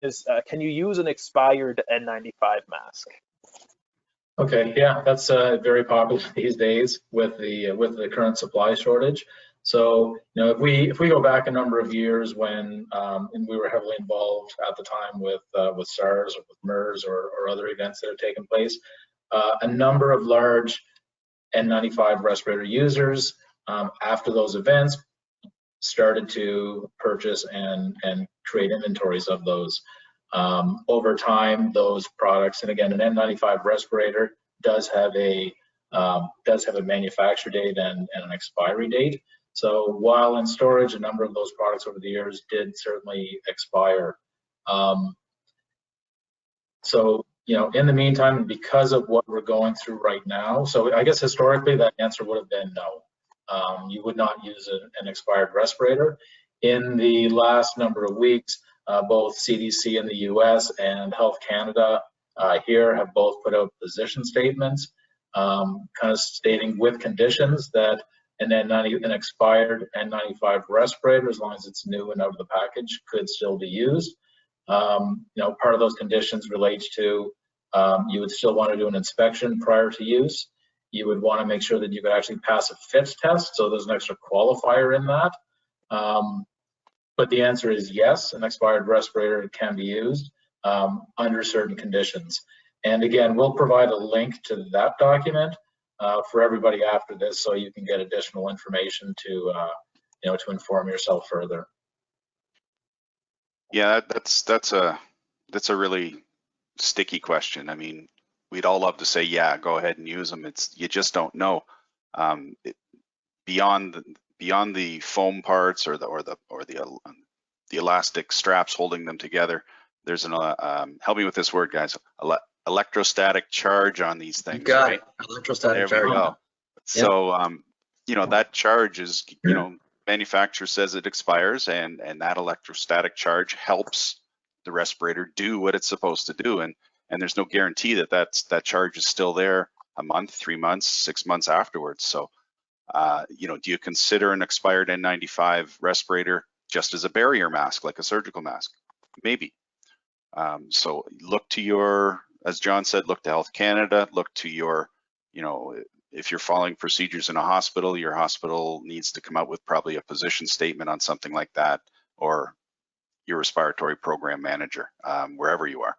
is, can you use an expired N95 mask? Okay, yeah, that's very popular these days with the current supply shortage. So, you know, if we go back a number of years when and we were heavily involved at the time with SARS or with MERS or other events that have taken place, a number of large N95 respirator users after those events started to purchase and create inventories of those. Over time, those products, and again, an N95 respirator does have a manufacture date and an expiry date. So while in storage, a number of those products over the years did certainly expire. So, you know, in the meantime, because of what we're going through right now, so I guess historically that answer would have been no. You would not use an expired respirator. In the last number of weeks, both CDC in the US and Health Canada here have both put out position statements, kind of stating with conditions that an expired N95 respirator, as long as it's new and out of the package, could still be used. You know, part of those conditions relates to you would still want to do an inspection prior to use. You would want to make sure that you could actually pass a fit test, so there's an extra qualifier in that. But the answer is yes, an expired respirator can be used under certain conditions. And again, we'll provide a link to that document for everybody after this, so you can get additional information to you know, to inform yourself further. Yeah, that's a really sticky question. I mean, we'd all love to say, yeah, go ahead and use them. You just don't know. Beyond the foam parts or the elastic straps holding them together, there's an help me with this word, guys. Electrostatic charge on these things. You got right? it. Electrostatic there charge. We go. Yep. So you know, that charge is, you know, manufacturer says it expires, and that electrostatic charge helps the respirator do what it's supposed to do, and there's no guarantee that that charge is still there a month, 3 months, 6 months afterwards. So you know, do you consider an expired N95 respirator just as a barrier mask, like a surgical mask? Maybe. So look to your, as John said, look to Health Canada, look to your, you know, if you're following procedures in a hospital, your hospital needs to come out with probably a position statement on something like that, or your respiratory program manager, wherever you are.